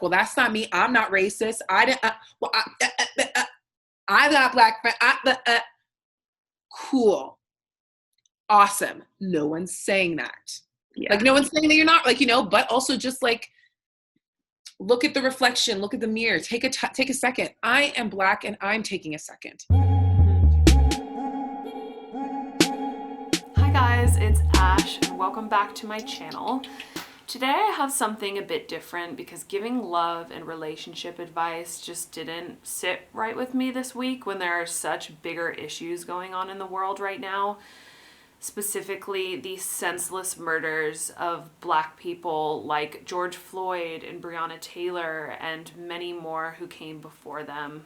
well, that's not me. I'm not racist. I didn't, I got black friends. Cool. Awesome. No one's saying that. Yeah. Like, no one's saying that you're not, like, you know, but also just like, look at the reflection, look at the mirror, take a second. I am Black and I'm taking a second. Hi guys, it's Ash and welcome back to my channel. Today I have something a bit different because giving love and relationship advice just didn't sit right with me this week when there are such bigger issues going on in the world right now. Specifically, the senseless murders of Black people like George Floyd and Breonna Taylor and many more who came before them.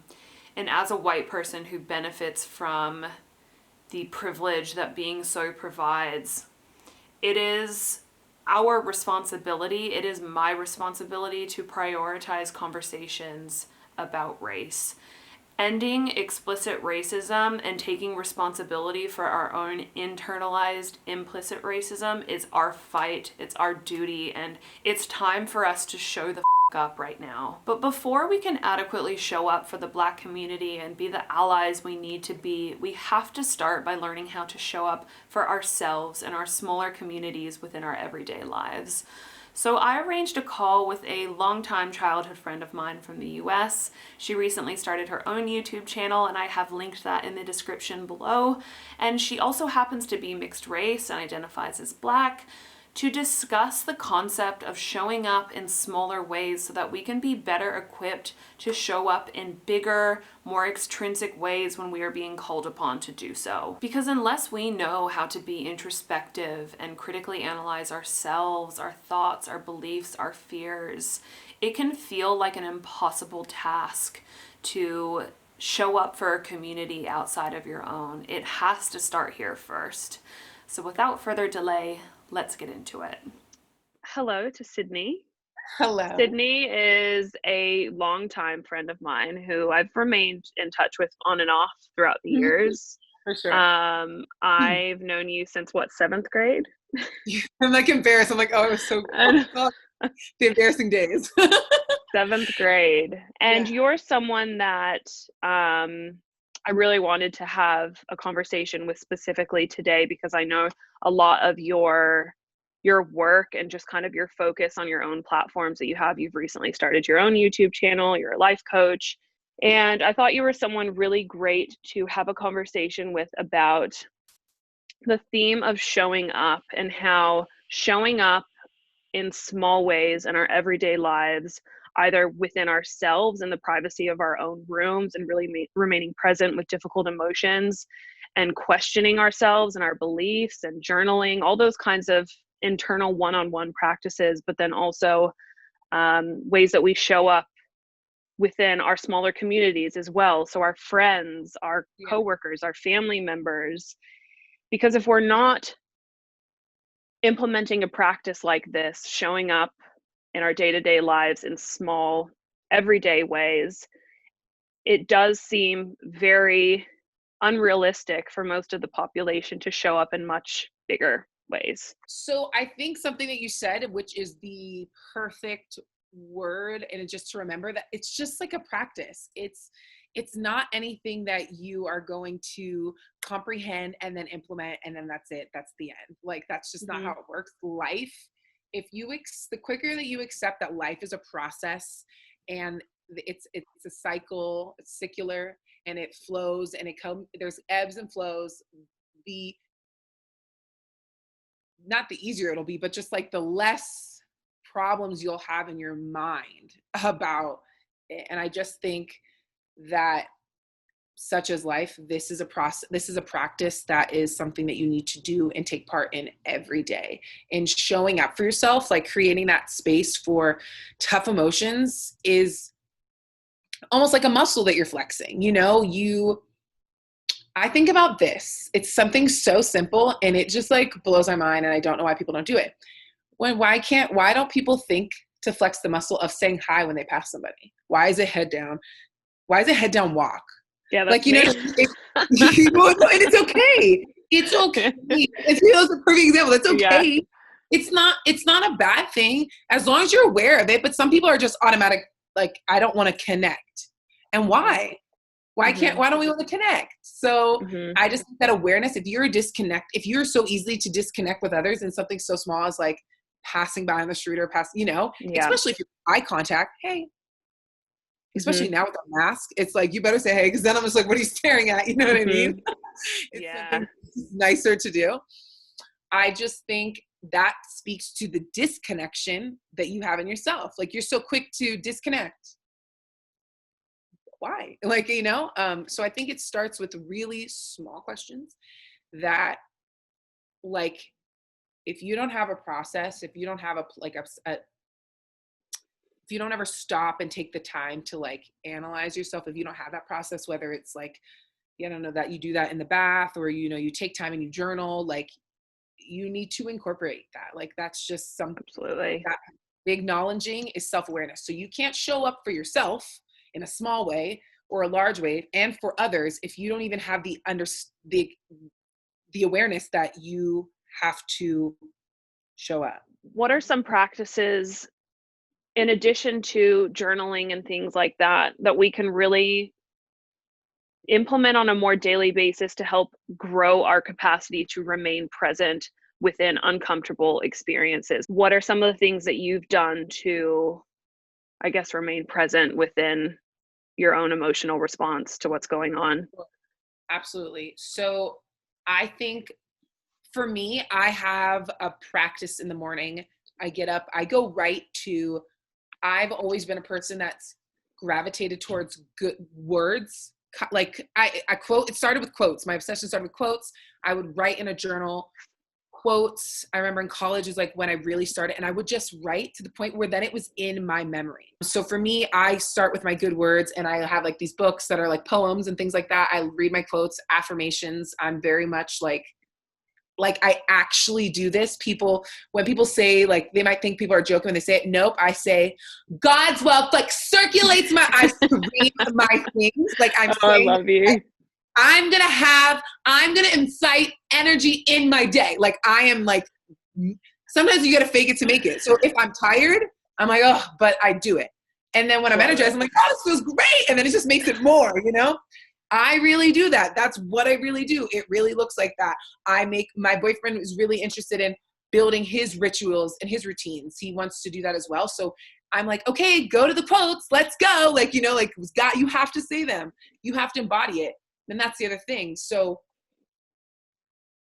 And as a white person who benefits from the privilege that being so provides, it is our responsibility, it is my responsibility to prioritize conversations about race. Ending explicit racism and taking responsibility for our own internalized implicit racism is our fight, it's our duty, and it's time for us to show the up right now. But before we can adequately show up for the Black community and be the allies we need to be, we have to start by learning how to show up for ourselves and our smaller communities within our everyday lives. So I arranged a call with a longtime childhood friend of mine from the US. She recently started her own YouTube channel and I have linked that in the description below. And she also happens to be mixed race and identifies as Black, to discuss the concept of showing up in smaller ways so that we can be better equipped to show up in bigger, more extrinsic ways when we are being called upon to do so. Because unless we know how to be introspective and critically analyze ourselves, our thoughts, our beliefs, our fears, it can feel like an impossible task to show up for a community outside of your own. It has to start here first. So without further delay, let's get into it. Hello to Sydney. Hello. Sydney is a longtime friend of mine who I've remained in touch with on and off throughout the years. For sure. I've known you since what, 7th grade? I'm like embarrassed. I'm like, oh, it was so cool. The embarrassing days. 7th grade. And Yeah. You're someone that I really wanted to have a conversation with specifically today because I know a lot of your work and just kind of your focus on your own platforms that you have. You've recently started your own YouTube channel, you're a life coach, and I thought you were someone really great to have a conversation with about the theme of showing up and how showing up in small ways in our everyday lives, either within ourselves in the privacy of our own rooms and really remaining present with difficult emotions and questioning ourselves and our beliefs and journaling, all those kinds of internal one-on-one practices, but then also ways that we show up within our smaller communities as well. So our friends, our coworkers, our family members, because if we're not implementing a practice like this, showing up in our day-to-day lives in small, everyday ways, it does seem very unrealistic for most of the population to show up in much bigger ways. So I think something that you said, which is the perfect word, and just to remember that it's just like a practice. It's not anything that you are going to comprehend and then implement and then that's it. That's the end. Like, that's just not how it works. Life, if you the quicker that you accept that life is a process and it's a cycle, it's secular, and it flows and there's ebbs and flows, not the easier it'll be, but just like the less problems you'll have in your mind about it. And I just think that, such as life, this is a process, this is a practice that is something that you need to do and take part in every day. And showing up for yourself, like creating that space for tough emotions, is almost like a muscle that you're flexing. You know, I think about this. It's something so simple and it just like blows my mind, and I don't know why people don't do it. Why don't people think to flex the muscle of saying hi when they pass somebody? Why is it head down? Why is it head down walk? Yeah, that's like, you know, and it's okay. It's okay. It's a perfect example. It's okay. it's not a bad thing as long as you're aware of it. But some people are just automatic, like, I don't want to connect. And why? Why don't we want to connect? So I just think that awareness, if you're so easily to disconnect with others in something so small as like passing by on the street or especially if you're eye contact, hey, especially now with the mask, it's like, you better say, hey, because then I'm just like, what are you staring at? You know what I mean? It's something nicer to do. I just think that speaks to the disconnection that you have in yourself. Like, you're so quick to disconnect. Why? Like, so I think it starts with really small questions that, like, if you don't have a process, if you don't have if you don't ever stop and take the time to like analyze yourself, if you don't have that process, whether it's like, I don't know, that you do that in the bath, or, you take time and you journal, like, you need to incorporate that. Like, that's just Absolutely. That acknowledging is self-awareness. So you can't show up for yourself in a small way or a large way and for others if you don't even have the awareness that you have to show up. What are some practices, in addition to journaling and things like that, that we can really implement on a more daily basis to help grow our capacity to remain present within uncomfortable experiences? What are some of the things that you've done to, I guess, remain present within your own emotional response to what's going on? Absolutely. So I think for me, I have a practice in the morning. I get up, I go right to, I've always been a person that's gravitated towards good words. Like I quote, it started with quotes. My obsession started with quotes. I would write in a journal quotes. I remember in college is like when I really started, and I would just write to the point where then it was in my memory. So for me, I start with my good words, and I have like these books that are like poems and things like that. I read my quotes, affirmations. I'm very much like I actually do this. When people say, like, they might think people are joking when they say it. Nope. I say God's wealth, like, circulates I scream my things. Like, I'm saying, I love you. I'm going to incite energy in my day. Like, I am like, sometimes you got to fake it to make it. So if I'm tired, I'm like, oh, but I do it. And then when I'm energized, I'm like, oh, this feels great. And then it just makes it more, I really do that. That's what I really do. It really looks like that. My boyfriend is really interested in building his rituals and his routines. He wants to do that as well. So I'm like, okay, go to the quotes. Let's go. Like, you have to say them. You have to embody it. And that's the other thing. So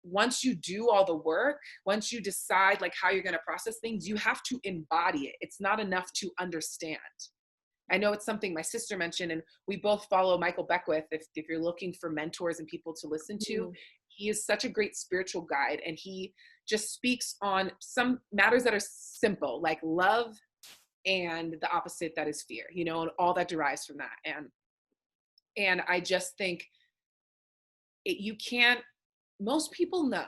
once you do all the work, once you decide like how you're going to process things, you have to embody it. It's not enough to understand. I know it's something my sister mentioned, and we both follow Michael Beckwith. If you're looking for mentors and people to listen to, he is such a great spiritual guide, and he just speaks on some matters that are simple, like love and the opposite, that is fear, and all that derives from that. And I just think most people know,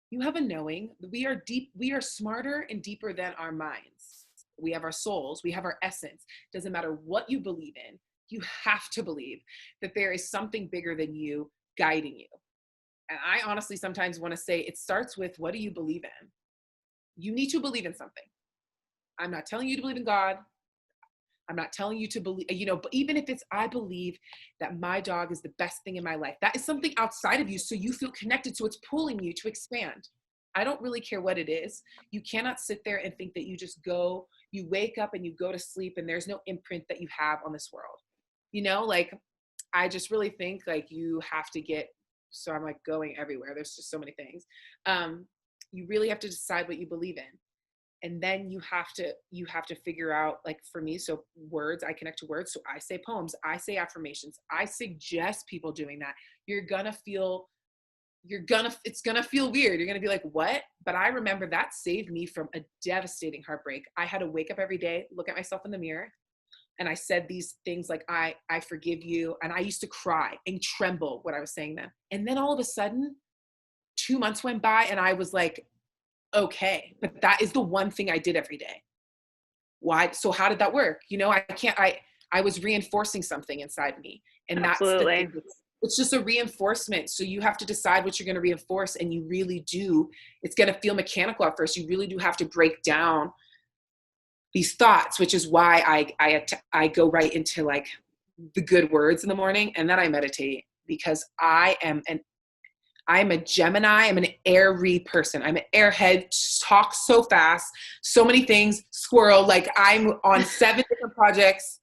you have a knowing. We are smarter and deeper than our minds. We have our souls, we have our essence. Doesn't matter what you believe in, you have to believe that there is something bigger than you guiding you. And I honestly sometimes want to say it starts with, what do you believe in? You need to believe in something. I'm not telling you to believe in God. I'm not telling you to believe, but even if it's, I believe that my dog is the best thing in my life. That is something outside of you, so you feel connected, so it's pulling you to expand. I don't really care what it is. You cannot sit there and think that you wake up and you go to sleep and there's no imprint that you have on this world. Like, I just really think like you have to so I'm like going everywhere. There's just so many things. You really have to decide what you believe in. And then you have to figure out, like for me, so words, I connect to words. So I say poems, I say affirmations. I suggest people doing that. It's gonna feel weird. You're gonna be like, what? But I remember that saved me from a devastating heartbreak. I had to wake up every day, look at myself in the mirror, and I said these things like, I forgive you. And I used to cry and tremble when I was saying them. And then all of a sudden, 2 months went by and I was like, okay, but that is the one thing I did every day. Why? So how did that work? I was reinforcing something inside me. And Absolutely. that's the thing. It's just a reinforcement. So you have to decide what you're going to reinforce, and you really do. It's going to feel mechanical at first. You really do have to break down these thoughts, which is why I go right into like the good words in the morning, and then I meditate, because I'm a Gemini. I'm an airy person. I'm an airhead, talk so fast, so many things, squirrel. Like I'm on 7 different projects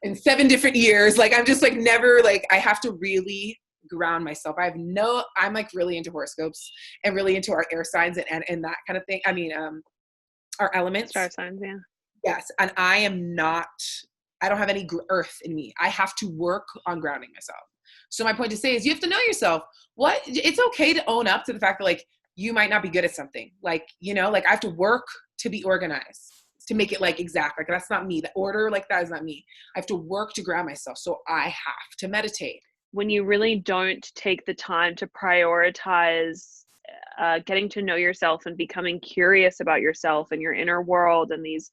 in 7 different years. Like I'm just like never, like I have to really ground myself. I'm like really into horoscopes and really into our air signs and that kind of thing. I mean, our elements. Star signs, yeah. Yes. And I don't have any earth in me. I have to work on grounding myself. So my point to say is you have to know yourself. It's okay to own up to the fact that like you might not be good at something. Like, you know, like I have to work to be organized, to make it like exact. Like that's not me. The order like that is not me. I have to work to ground myself. So I have to meditate. When you really don't take the time to prioritize getting to know yourself and becoming curious about yourself and your inner world and these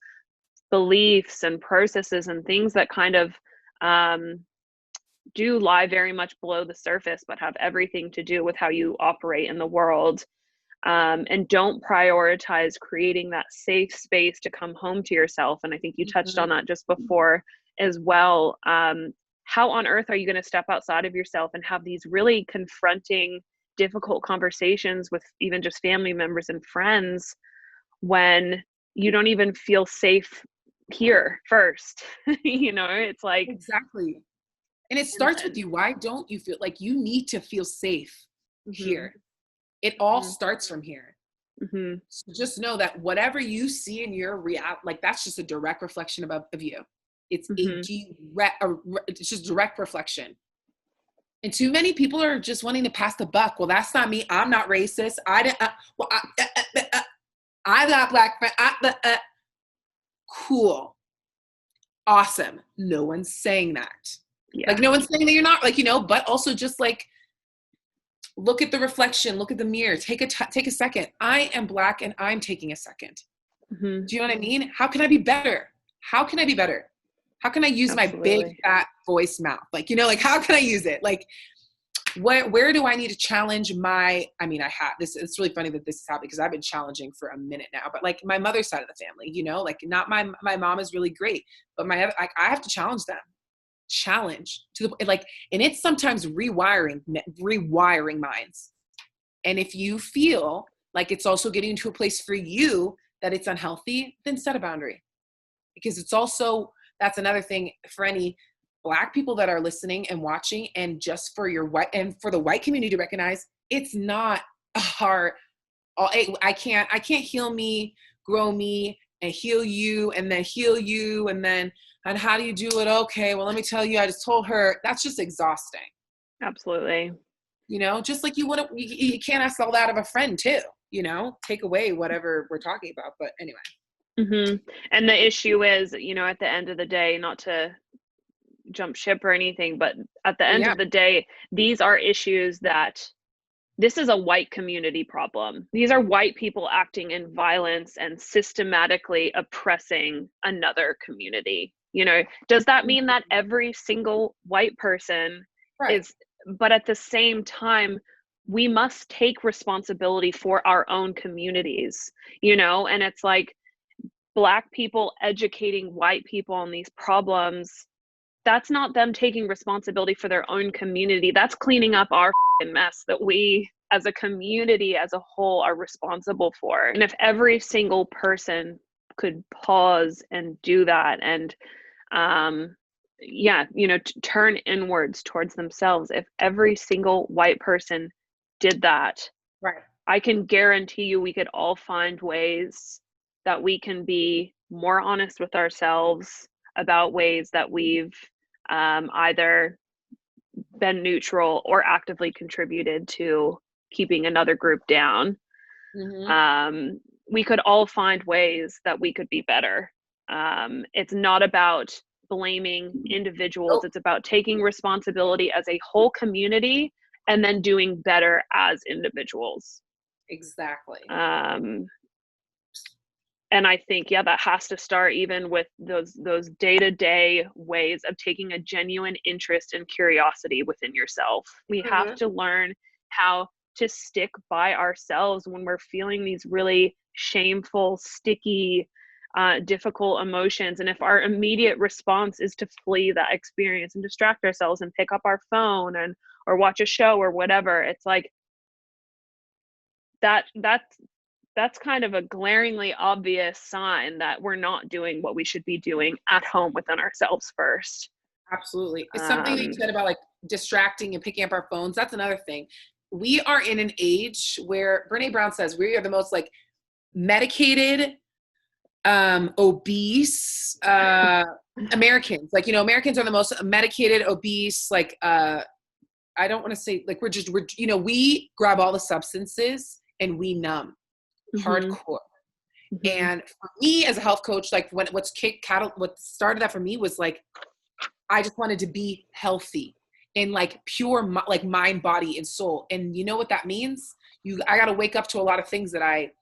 beliefs and processes and things that kind of do lie very much below the surface, but have everything to do with how you operate in the world, and don't prioritize creating that safe space to come home to yourself. And I think you touched on that just before as well. How on earth are you going to step outside of yourself and have these really confronting, difficult conversations with even just family members and friends when you don't even feel safe here first? You know, it's like, exactly. And it starts with you. Why don't you feel like you need to feel safe here? It all starts from here. So just know that whatever you see in your reality, like that's just a direct reflection of you. It's it's just direct reflection. And too many people are just wanting to pass the buck. Well, that's not me. I'm not racist. I got black friends. Cool. Awesome. No one's saying that. yeah. Like no one's saying that you're not, like, you know, but also just like, look at the reflection, look at the mirror, take a second. I am Black and I'm taking a second. Do you know what I mean? How can I be better? How can I be better? How can I use my big fat voice mouth? Like, you know, like how can I use it? Like, where do I need to challenge I have this. It's really funny that this is happening because I've been challenging for a minute now, but like my mother's side of the family, you know, like not my mom is really great, but I have to challenge them. Challenge to the like, and it's sometimes rewiring minds. And if you feel like it's also getting into a place for you that it's unhealthy, then set a boundary, because it's also, that's another thing for any Black people that are listening and watching, and just for for the white community to recognize, it's not hard. I can't heal me, grow me, and heal you, and then heal you, and how do you do it? Okay, well, let me tell you, I just told her. That's just exhausting. Absolutely. You know, just like you can't ask all that of a friend too, you know, take away whatever we're talking about. But anyway. And the issue is, you know, at the end of the day, not to jump ship or anything, but at the end of the day, these are issues that this is a white community problem. These are white people acting in violence and systematically oppressing another community. You know, does that mean that every single white person is, but at the same time, we must take responsibility for our own communities, you know? And it's like Black people educating white people on these problems, that's not them taking responsibility for their own community. That's cleaning up our mess that we as a community as a whole are responsible for. And if every single person could pause and do that and turn inwards towards themselves, if every single white person did that, I can guarantee you we could all find ways that we can be more honest with ourselves about ways that we've either been neutral or actively contributed to keeping another group down. We could all find ways that we could be better. It's not about blaming individuals. It's about taking responsibility as a whole community and then doing better as individuals. Exactly. And I think, yeah, that has to start even with those day-to-day ways of taking a genuine interest and curiosity within yourself. We have Mhm. to learn how to stick by ourselves when we're feeling these really shameful, sticky, difficult emotions. And if our immediate response is to flee that experience and distract ourselves and pick up our phone and or watch a show or whatever, it's like that's kind of a glaringly obvious sign that we're not doing what we should be doing at home within ourselves first. Absolutely. It's something that you Um, said about like distracting and picking up our phones. That's another thing. We are in an age where Brene Brown says we are the most like medicated, obese Americans. Like, Americans are the most medicated, obese, like I don't want to say like we grab all the substances and we numb mhm, hardcore. mhm, And for me as a health coach, like what started that for me was like I just wanted to be healthy and like pure like mind, body, and soul. And you know what that means? I got to wake up to a lot of things that I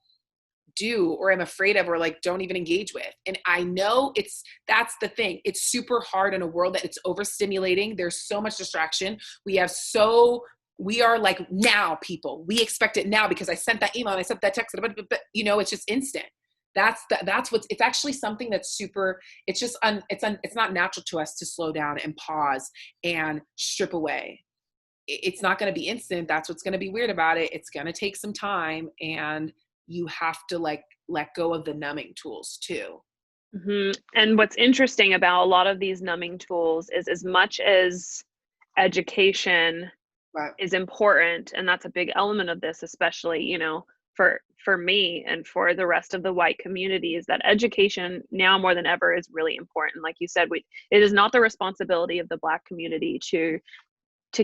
do or am afraid of or like don't even engage with. And I know that's the thing. It's super hard in a world that it's overstimulating. There's so much distraction. We are like now people. We expect it now because I sent that email and I sent that text, but it's just instant. It's actually something that's super, it's not natural to us to slow down and pause and strip away. It's not going to be instant. That's what's going to be weird about it. It's going to take some time, and you have to like let go of the numbing tools too. mhm. And what's interesting about a lot of these numbing tools is as much as education But is important, and that's a big element of this, especially, for me and for the rest of the white community, is that education now more than ever is really important. Like you said, it is not the responsibility of the Black community to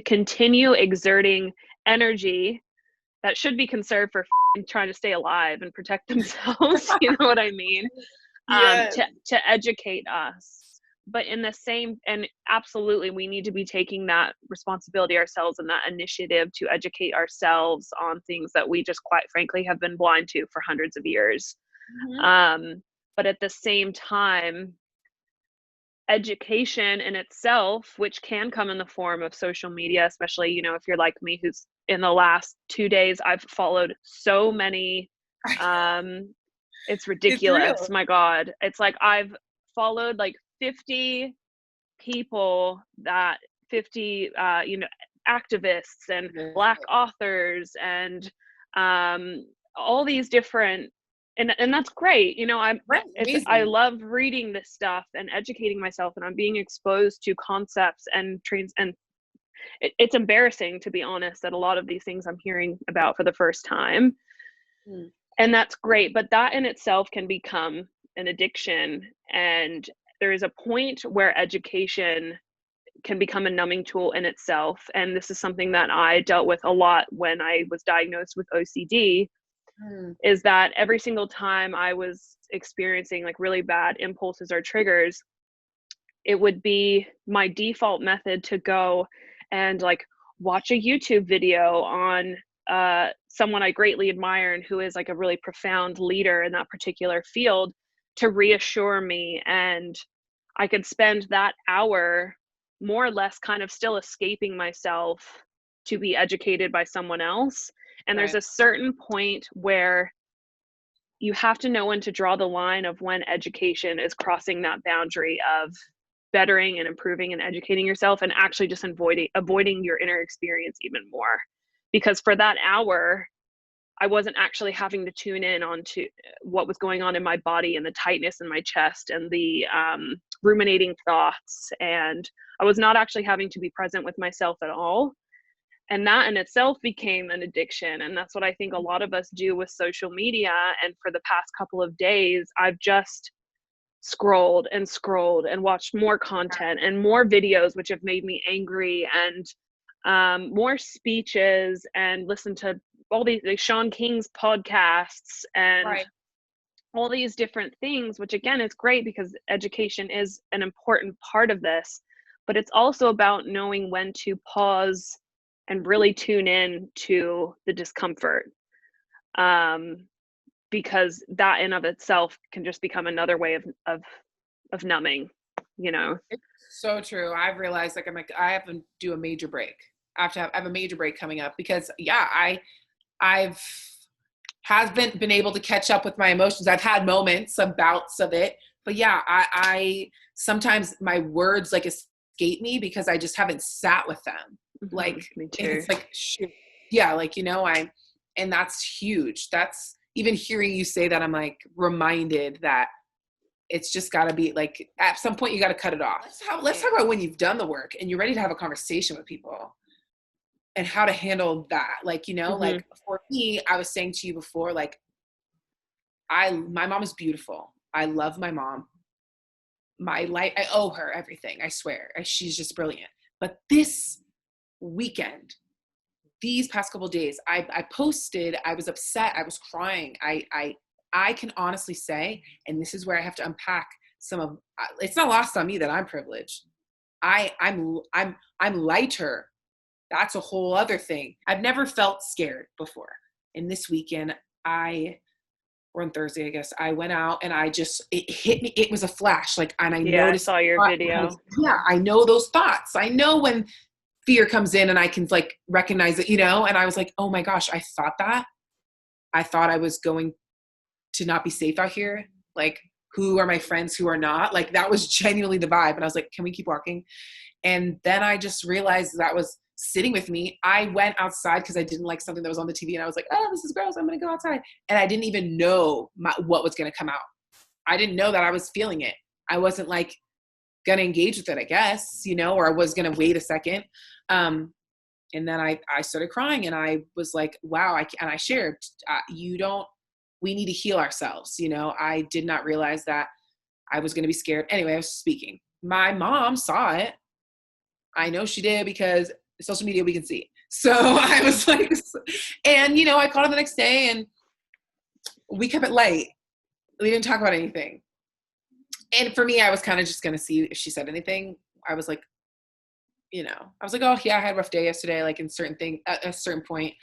continue exerting energy that should be conserved for trying to stay alive and protect themselves. You know what I mean? yeah, To educate us. But in the same, and absolutely, we need to be taking that responsibility ourselves and that initiative to educate ourselves on things that we just quite frankly have been blind to for hundreds of years. mm-hmm. Um, but at the same time, education in itself, which can come in the form of social media, especially, if you're like me, who's in the last 2 days, I've followed so many, um, it's It's ridiculous. real. My God. It's like I've followed like 50 people 50, activists and Yeah. Black authors and um, all these different, and that's great. Right, I amazing. love reading this stuff and educating myself, and I'm being exposed to concepts and trains, and it's embarrassing, to be honest, that a lot of these things I'm hearing about for the first time. Mm. And that's great, but that in itself can become an addiction. And there is a point where education can become a numbing tool in itself. And this is something that I dealt with a lot when I was diagnosed with OCD, Mm. is that every single time I was experiencing like really bad impulses or triggers, it would be my default method to go and like watch a YouTube video on someone I greatly admire and who is like a really profound leader in that particular field, to reassure me. And I could spend that hour more or less kind of still escaping myself to be educated by someone else. And there's Right. a certain point where you have to know when to draw the line of when education is crossing that boundary of bettering and improving and educating yourself, and actually just avoiding your inner experience even more. Because for that hour, I wasn't actually having to tune in onto what was going on in my body and the tightness in my chest and the ruminating thoughts. And I was not actually having to be present with myself at all. And that in itself became an addiction. And that's what I think a lot of us do with social media. And for the past couple of days, I've just scrolled and watched more content and more videos, which have made me angry, and more speeches, and listened to all these like Sean King's podcasts and Right. all these different things, which again is great because education is an important part of this. But it's also about knowing when to pause and really tune in to the discomfort. Um, because that in of itself can just become another way of numbing, you know. It's so true. I've realized, like, I'm like, I have to do a major break. I have a major break coming up because I've has been able to catch up with my emotions. I've had moments of bouts of it, but yeah, I sometimes my words like escape me because I just haven't sat with them. Like, Me and too. it's like, shoot. Yeah, like, you know, and that's huge. That's, even hearing you say that, I'm like reminded that it's just got to be like, at some point you got to cut it off. Let's talk about when you've done the work and you're ready to have a conversation with people and how to handle that. Like, you know, like for me, I was saying to you before, like, my mom is beautiful. I love my mom. My life, I owe her everything. I swear. She's just brilliant. But this weekend, these past couple of days, I posted, I was upset. I was crying. I can honestly say, and this is where I have to unpack some of, it's not lost on me that I'm privileged. I'm lighter. That's a whole other thing. I've never felt scared before. And this weekend, or on Thursday, I guess, I went out and it hit me. It was a flash. Like, and I noticed. I saw your video. Yeah, I know those thoughts. I know when fear comes in and I can like recognize it, you know? And I was like, oh my gosh, I thought that. I thought I was going to not be safe out here. Like, who are my friends, who are not? Like, that was genuinely the vibe. And I was like, can we keep walking? And then I just realized that was sitting with me. I went outside because I didn't like something that was on the TV. And I was like, oh, this is gross. I'm going to go outside. And I didn't even know what was going to come out. I didn't know that I was feeling it. I wasn't like going to engage with it, I guess, you know, or I was going to wait a second. And then I started crying and I was like, wow. And I shared, we need to heal ourselves. You know, I did not realize that I was going to be scared. Anyway, I was speaking. My mom saw it. I know she did because social media, we can see. So I was like, and you know, I called her the next day and we kept it light. We didn't talk about anything. And for me, I was kind of just going to see if she said anything. I was like, you know, I was like, oh yeah, I had a rough day yesterday, like in at a certain point.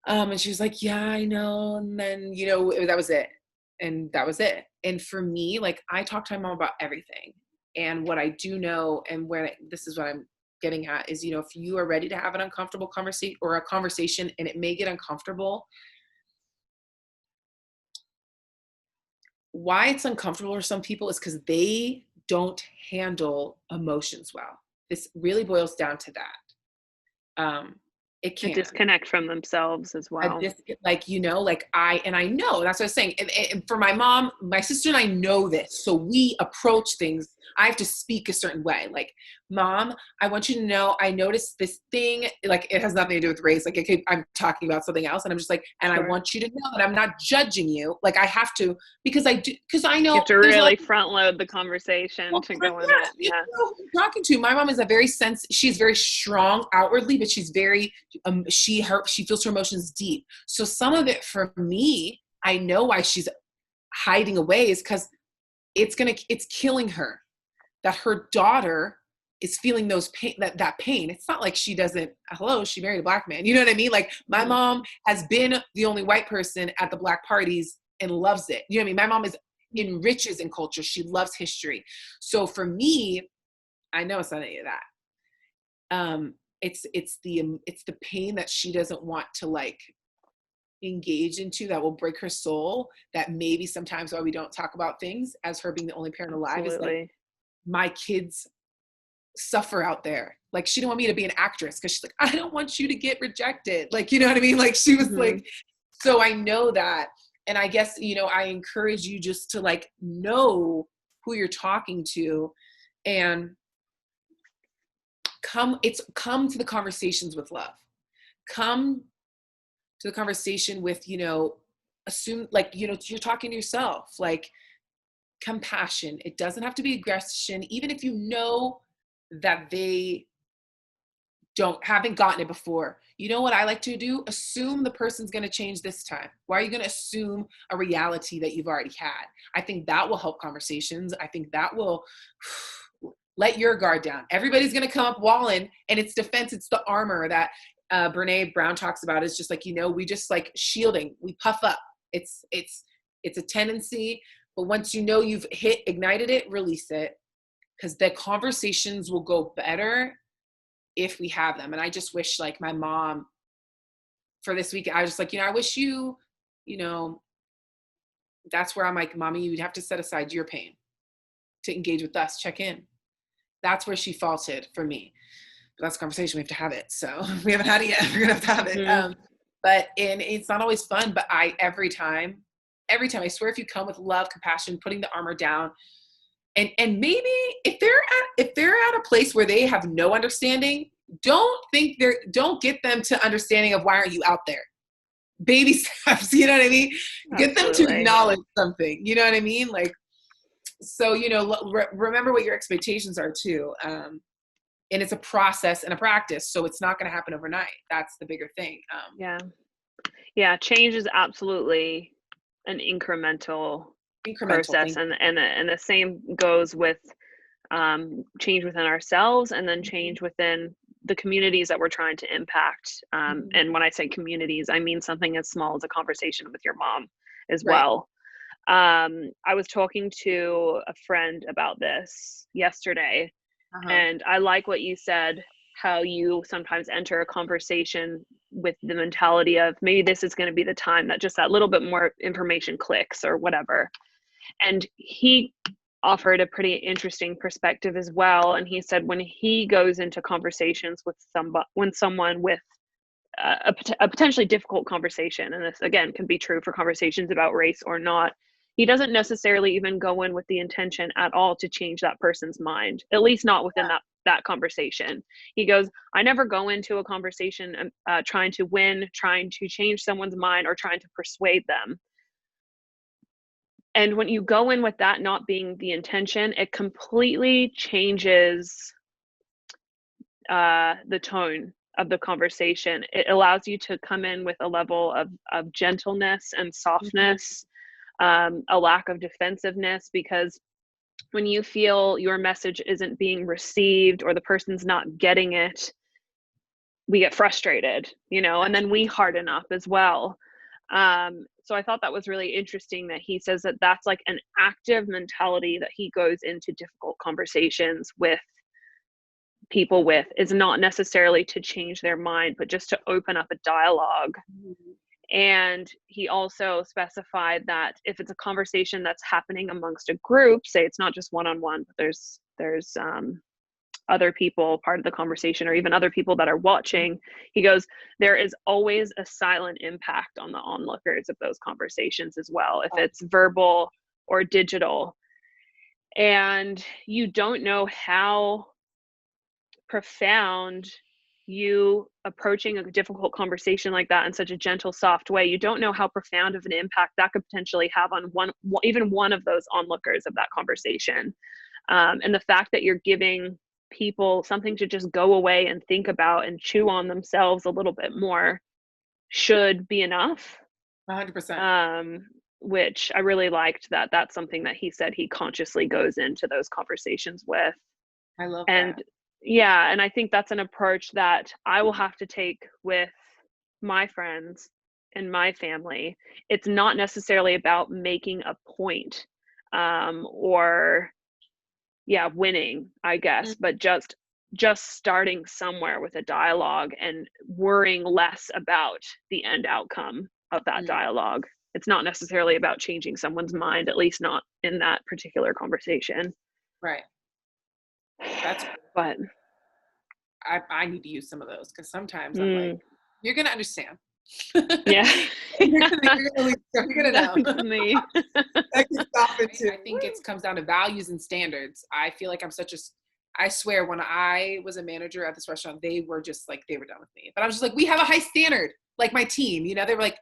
And she was like, yeah, I know. And then, you know, that was it. And that was it. And for me, like, I talk to my mom about everything. And what I do know, and this is what I'm getting at, is, you know, if you are ready to have an uncomfortable conversation or a conversation and it may get uncomfortable, why it's uncomfortable for some people is because they don't handle emotions well. This really boils down to that. It can disconnect from themselves as well. Like, you know, like I know, that's what I was saying. And for my mom, my sister and I know this. So we approach things. I have to speak a certain way. Like, Mom, I want you to know, I noticed this thing, like it has nothing to do with race. Like I'm talking about something else. And I'm just like, and Sure. I want you to know that I'm not judging you. Like I have to, because I know. You have to really front load the conversation to go in it. Yeah. Talking to my mom is she's very strong outwardly, but she's very, she feels her emotions deep. So some of it for me, I know why she's hiding away is because it's killing her that her daughter is feeling those pain, that pain. It's not like she doesn't, she married a black man. You know what I mean? Like my mom has been the only white person at the black parties and loves it. You know what I mean? My mom enriches in culture. She loves history. So for me, I know it's not any of that. It's the pain that she doesn't want to like engage into that will break her soul, that maybe sometimes why we don't talk about things as her being the only parent alive. Absolutely. Is like, my kids suffer out there. Like she didn't want me to be an actress because she's like, I don't want you to get rejected. Like, you know what I mean? Like she was like, so I know that. And I guess, you know, I encourage you just to like know who you're talking to and come to the conversations with love. Come to the conversation with, you know, assume like, you know, you're talking to yourself, like compassion. It doesn't have to be aggression, even if you know that they haven't gotten it before. You know what I like to do? Assume the person's going to change this time. Why are you going to assume a reality that you've already had? I think that will help conversations. I think that will let your guard down. Everybody's going to come up walling, and it's defense. It's the armor that Brene Brown talks about. It's just like, you know, we just like shielding. We puff up. It's a tendency, but once you know you've ignited it, release it, because the conversations will go better if we have them. And I just wish, like, my mom, for this week, I was just like, I wish you know, that's where I'm like, Mommy, you'd have to set aside your pain to engage with us, check in. That's where she faulted for me. But that's a conversation. We have to have it. So we haven't had it yet. We're going to have to have it. And it's not always fun, but every time, I swear, if you come with love, compassion, putting the armor down, and maybe if they're at a place where they have no understanding, don't get them to understanding of why aren't you out there? Baby steps, you know what I mean? Get them to acknowledge something, you know what I mean? Like, so, remember what your expectations are too. And it's a process and a practice, so it's not going to happen overnight. That's the bigger thing. Yeah. Change is absolutely an incremental process, and the same goes with change within ourselves, and then change within the communities that we're trying to impact. And when I say communities, I mean something as small as a conversation with your mom as well. I was talking to a friend about this yesterday, and I like what you said, how you sometimes enter a conversation with the mentality of maybe this is going to be the time that just that little bit more information clicks or whatever. And he offered a pretty interesting perspective as well. And he said when he goes into conversations with someone with a potentially difficult conversation, and this again can be true for conversations about race or not, he doesn't necessarily even go in with the intention at all to change that person's mind, at least not within that conversation. He goes, I never go into a conversation trying to win, trying to change someone's mind, or trying to persuade them. And when you go in with that not being the intention, it completely changes the tone of the conversation. It allows you to come in with a level of gentleness and softness, a lack of defensiveness, because when you feel your message isn't being received or the person's not getting it, we get frustrated, and then we harden up as well. So I thought that was really interesting that he says that that's like an active mentality that he goes into difficult conversations with people with, is not necessarily to change their mind, but just to open up a dialogue. And he also specified that if it's a conversation that's happening amongst a group, say it's not just one-on-one, but there's other people part of the conversation, or even other people that are watching, he goes, there is always a silent impact on the onlookers of those conversations as well, if it's verbal or digital. And you don't know how profound you approaching a difficult conversation like that in such a gentle, soft way. You don't know how profound of an impact that could potentially have on even one of those onlookers of that conversation. And the fact that you're giving people something to just go away and think about and chew on themselves a little bit more should be enough. 100%. Which I really liked, that's something that he said he consciously goes into those conversations with. I love that. Yeah, and I think that's an approach that I will have to take with my friends and my family. It's not necessarily about making a point or winning, I guess, but just starting somewhere with a dialogue and worrying less about the end outcome of that dialogue. It's not necessarily about changing someone's mind, at least not in that particular conversation. Right. But I need to use some of those, because sometimes I'm like, you're gonna understand. Yeah. you're gonna know. Me. I can stop it too. I think it comes down to values and standards. I feel like I swear when I was a manager at this restaurant, they were done with me. But I was just like, we have a high standard, like my team, they were like,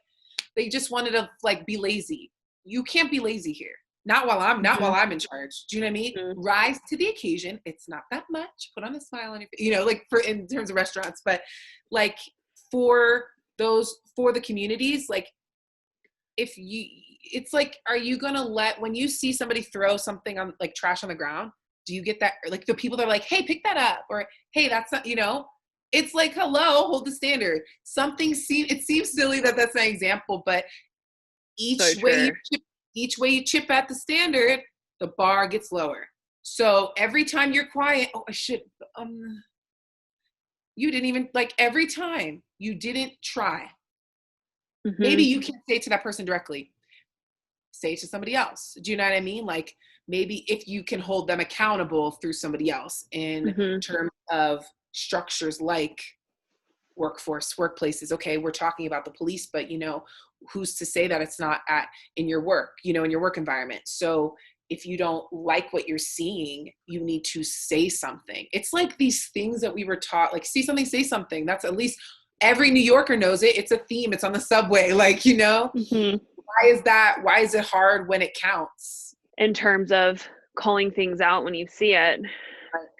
they just wanted to like be lazy. You can't be lazy here. Not while I'm in charge. Do you know what I mean? Rise to the occasion. It's not that much. Put on a smile on your face, like in terms of restaurants, but like for the communities, like it's like, are you going to when you see somebody throw something on like trash on the ground, do you get that? Or like the people that are like, hey, pick that up, or hey, that's not, it's like, hello, hold the standard. It seems silly that that's my example, but So true. Each way you chip at the standard, the bar gets lower. So every time you're quiet, oh, I should, you didn't even, like, every time you didn't try. Maybe you can't say it to that person directly. Say it to somebody else. Do you know what I mean? Like, maybe if you can hold them accountable through somebody else in terms of structures like workplaces. Okay, we're talking about the police, but who's to say that it's not in your work, in your work environment? So if you don't like what you're seeing, you need to say something. It's like these things that we were taught, like, see something, say something. That's, at least every New Yorker knows it. It's a theme. It's on the subway. Like, why is it hard when it counts? In terms of calling things out when you see it.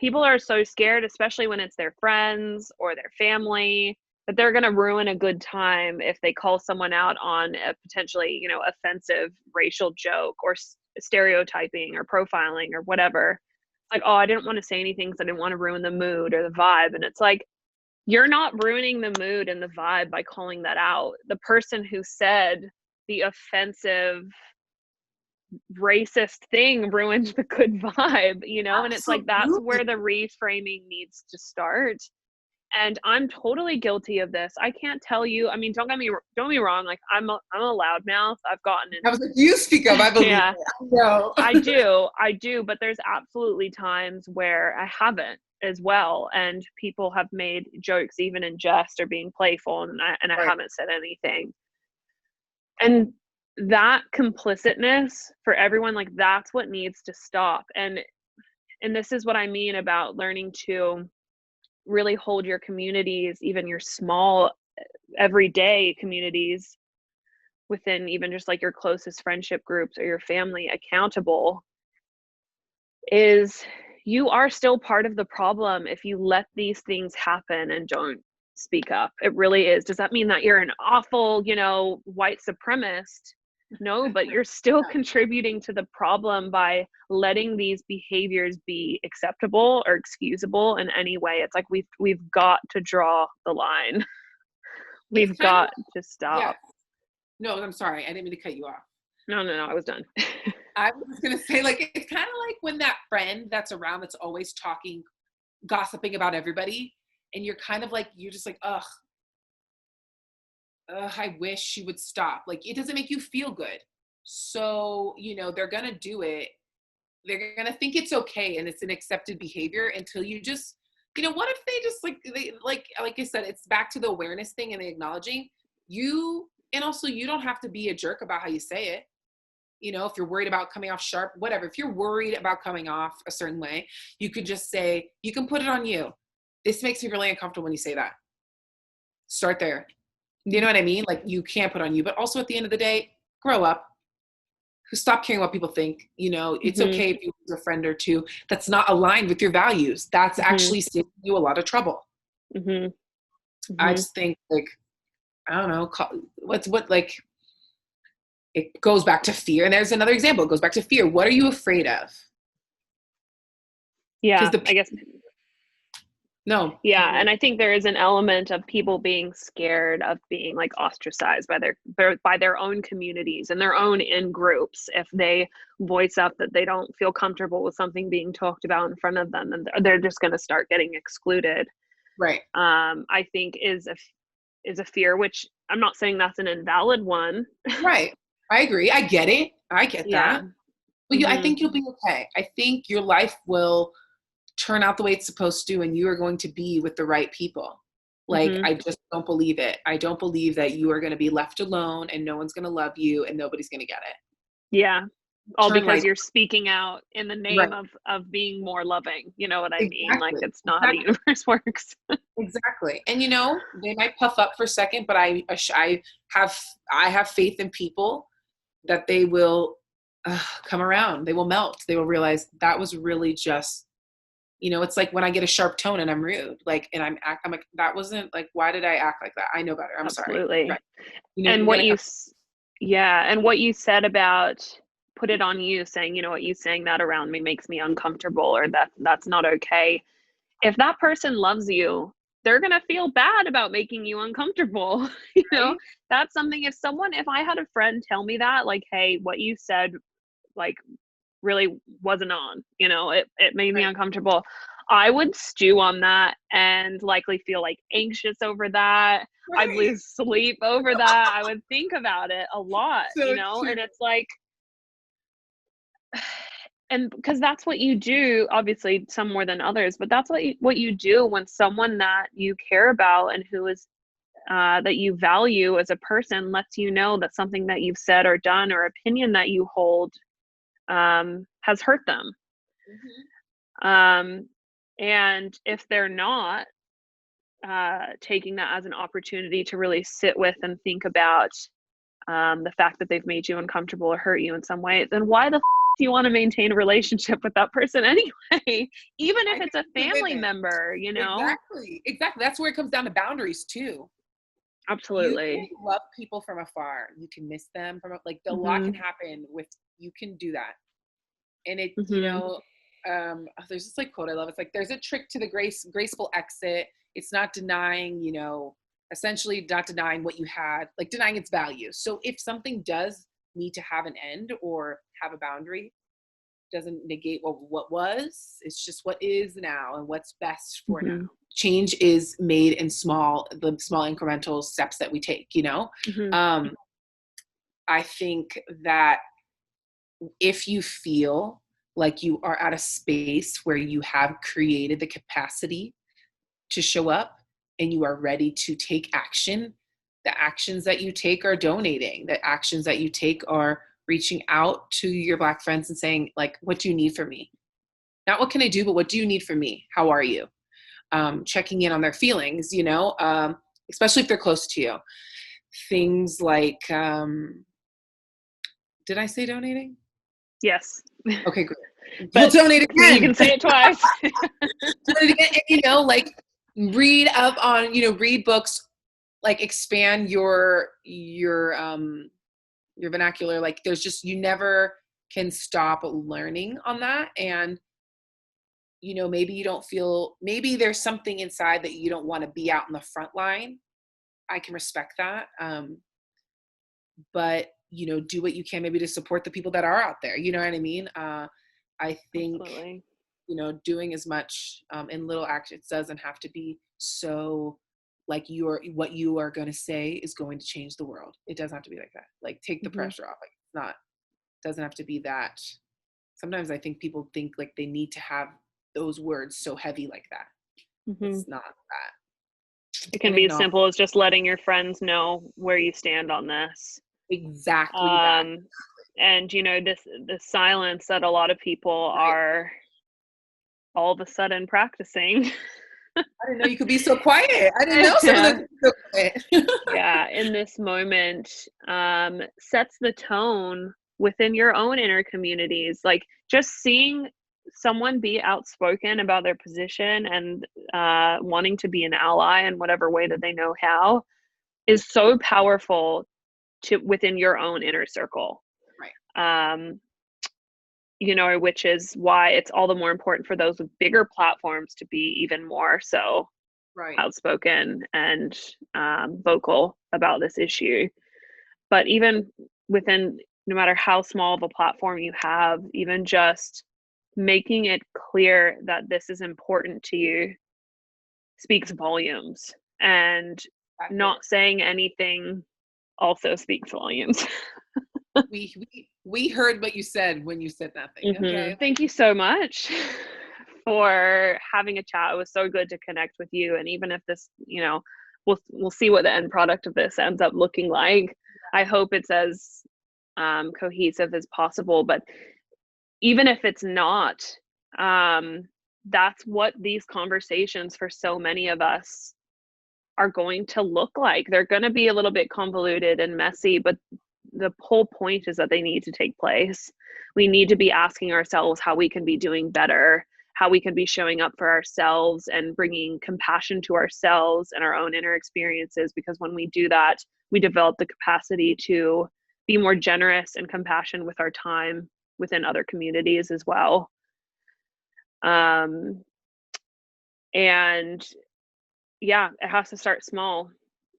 People are so scared, especially when it's their friends or their family, that they're going to ruin a good time if they call someone out on a potentially, offensive racial joke or stereotyping or profiling or whatever. It's like, oh, I didn't want to say anything because I didn't want to ruin the mood or the vibe. And it's like, you're not ruining the mood and the vibe by calling that out. The person who said the offensive racist thing ruined the good vibe, and it's like, that's where the reframing needs to start. And I'm totally guilty of this. I can't tell you, I mean, don't get me wrong, like, I'm a loudmouth. I've gotten it. I was like, you speak up, I believe yeah. it. No. I do, but there's absolutely times where I haven't as well, and people have made jokes even in jest or being playful, and I haven't said anything. And that complicitness for everyone, like, that's what needs to stop. And this is what I mean about learning to really hold your communities, even your small everyday communities within even just like your closest friendship groups or your family, accountable. Is you are still part of the problem if you let these things happen and don't speak up. It really is. Does that mean that you're an awful, white supremacist? No, but you're still contributing to the problem by letting these behaviors be acceptable or excusable in any way. It's like we've got to draw the line. We've got to stop. Yeah. No, I'm sorry. I didn't mean to cut you off. No, I was done. I was going to say, like, it's kind of like when that friend that's around that's always talking, gossiping about everybody, and you're kind of like, you're just like, ugh, I wish she would stop. Like, it doesn't make you feel good. So, they're going to do it. They're going to think it's okay and it's an accepted behavior until you just, what if they just like I said, it's back to the awareness thing and the acknowledging you. And also, you don't have to be a jerk about how you say it. If you're worried about coming off sharp, whatever, if you're worried about coming off a certain way, you could just say, you can put it on you. This makes me really uncomfortable when you say that. Start there. You know what I mean? Like, you can't put on you, but also at the end of the day, grow up. Stop caring what people think. It's okay if you lose a friend or two that's not aligned with your values. That's actually saving you a lot of trouble. I just think, like, I don't know, it goes back to fear. And there's another example. It goes back to fear. What are you afraid of? Yeah, I guess. No. Yeah, and I think there is an element of people being scared of being like ostracized by their own communities and their own in groups if they voice up that they don't feel comfortable with something being talked about in front of them, and they're just going to start getting excluded. Right. I think is a fear, which I'm not saying that's an invalid one. Right. I agree. I get it. I get that. But I think you'll be okay. I think your life will turn out the way it's supposed to, and you are going to be with the right people. Like, I just don't believe it. I don't believe that you are going to be left alone and no one's going to love you and nobody's going to get it. Yeah. All because you're speaking out in the name of being more loving. You know what I mean? Like, it's not how the universe works. Exactly. And they might puff up for a second, but I have faith in people that they will come around. They will melt. They will realize that was really just, it's like when I get a sharp tone and I'm rude, like, and I'm like, that wasn't, like, why did I act like that? I know better. I'm Absolutely. sorry. Right. And what you said about put it on you, saying, what you saying that around me makes me uncomfortable, or that's not okay. If that person loves you, they're going to feel bad about making you uncomfortable. You know, Right? that's something, if I had a friend tell me that, like, hey, what you said, like, really wasn't on, it made me Right. uncomfortable. I would stew on that and likely feel like anxious over that. I'd Right. lose sleep over that. I would think about it a lot, So true. and it's like, and because that's what you do, obviously some more than others, but that's what you do when someone that you care about and who is that you value as a person lets you know that something that you've said or done or opinion that you hold has hurt them. Mhm. And if they're not taking that as an opportunity to really sit with and think about the fact that they've made you uncomfortable or hurt you in some way, then why the do you want to maintain a relationship with that person anyway? Even I if think it's a the family women. member, Exactly. Exactly. That's where it comes down to boundaries too. You can Absolutely. love people from afar. You can miss them from like a lot can Mhm. happen with you can do that. And it, Mhm. there's this like quote I love. It's like there's a trick to the graceful exit. It's not denying, essentially not denying what you had, like denying its value. So if something does need to have an end or have a boundary, doesn't negate what was. It's just what is now and what's best for now. Mhm. Change is made in the small incremental steps that we take, Mhm. Um, I think that if you feel like you are at a space where you have created the capacity to show up and you are ready to take action, the actions that you take are donating. The actions that you take are reaching out to your Black friends and saying, like, what do you need from me? Not what can I do, but what do you need from me? How are you? Checking in on their feelings, especially if they're close to you. Things like, did I say donating? Yes. Okay, great. We'll But donate you again. can say it twice. Donate again. And, like read up on, read books, like expand your vernacular. Like there's just, you never can stop learning on that. And maybe you don't feel, maybe there's something inside that you don't want to be out in the front line. I can respect that. But, do what you can maybe to support the people that are out there. You know what I mean? I think, Absolutely. doing as much in little actions doesn't have to be so like what you are going to say is going to change the world. It doesn't have to be like that. Like take the Mhm. pressure off. Like it's not, doesn't have to be that. Sometimes I think people think like they need to have those words so heavy like that. Mhm. It's not that. It can And be as acknowledge simple as just letting your friends know where you stand on this. exactly that. Um, and the silence that a lot of people Right. are all of a sudden practicing. I didn't know you could be so quiet. I didn't know some of them could be so quiet. Yeah, in this moment, sets the tone within your own inner communities. Like just seeing someone be outspoken about their position and wanting to be an ally in whatever way that they know how is so powerful to within your own inner circle. Right. Um, which is why it's all the more important for those with bigger platforms to be even more so Right. outspoken and vocal about this issue. But even within, no matter how small of a platform you have, even just making it clear that this is important to you speaks volumes. And That's it. not saying anything also speaks volumes. We heard what you said when you said nothing. Okay. Thank you so much for having a chat. It was so good to connect with you. And even if this, we'll see what the end product of this ends up looking like. I hope it's as cohesive as possible. But even if it's not, that's what these conversations for so many of us are going to look like. They're going to be a little bit convoluted and messy, but the whole point is that they need to take place. We need to be asking ourselves how we can be doing better, how we can be showing up for ourselves and bringing compassion to ourselves and our own inner experiences. Because when we do that, we develop the capacity to be more generous and compassionate with our time within other communities as well. And yeah, it has to start small.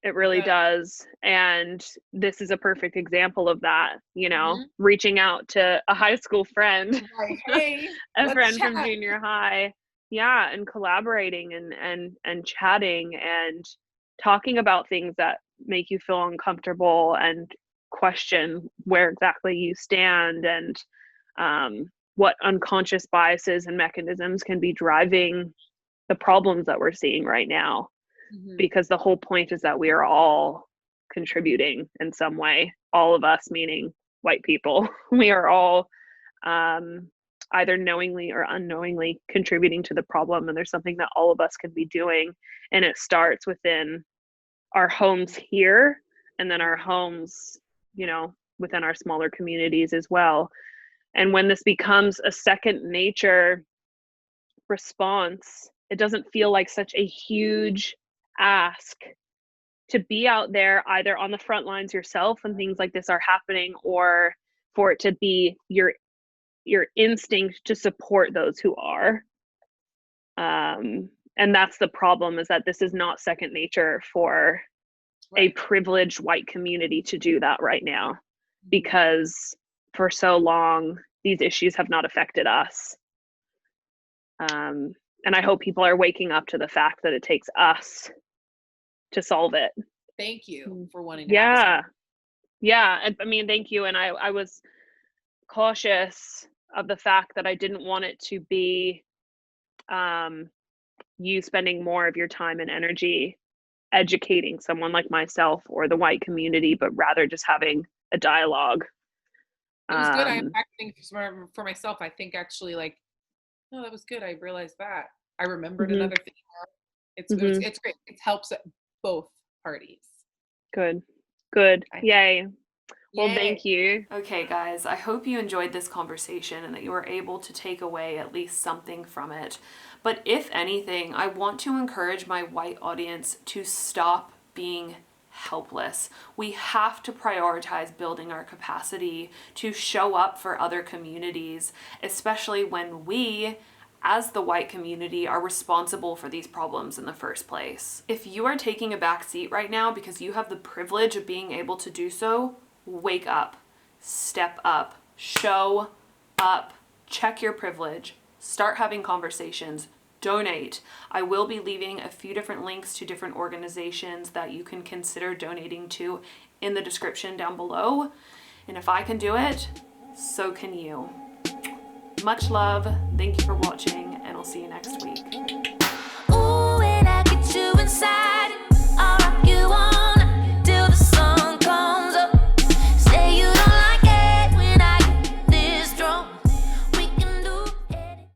It really does. And this is a perfect example of that, you know, reaching out to a high school friend, Like, hey, a let's friend chat. from junior high. Yeah, and collaborating and chatting and talking about things that make you feel uncomfortable and question where exactly you stand, and what unconscious biases and mechanisms can be driving the problems that we're seeing right now. Because the whole point is that we are all contributing in some way, all of us, meaning white people. We are all either knowingly or unknowingly contributing to the problem, and there's something that all of us can be doing, and it starts within our homes here, and then our homes, you know, within our smaller communities as well. And when this becomes a second nature response, it doesn't feel like such a huge ask to be out there either on the front lines yourself when things like this are happening, or for it to be your instinct to support those who are. And that's the problem, is that this is not second nature for a privileged white community to do that right now, because for so long these issues have not affected us. And I hope people are waking up to the fact that it takes us to solve it. Thank you for wanting to have this. Yeah. I mean, thank you. And I was cautious of the fact that I didn't want it to be you spending more of your time and energy educating someone like myself or the white community, but rather just having a dialogue. It was good. I'm acting for myself. I think actually, like, no, that was good. I realized that. I remembered another thing. It's great. It helps both parties. Good. Yay. Well, thank you. Okay, guys, I hope you enjoyed this conversation and that you were able to take away at least something from it. But if anything, I want to encourage my white audience to stop being helpless. We have to prioritize building our capacity to show up for other communities, especially when we, as the white community, are responsible for these problems in the first place. If you are taking a back seat right now because you have the privilege of being able to do so, wake up, step up, show up, check your privilege, start having conversations, donate. I will be leaving a few different links to different organizations that you can consider donating to in the description down below. And if I can do it, so can you. Much love, thank you for watching, and I'll see you next week.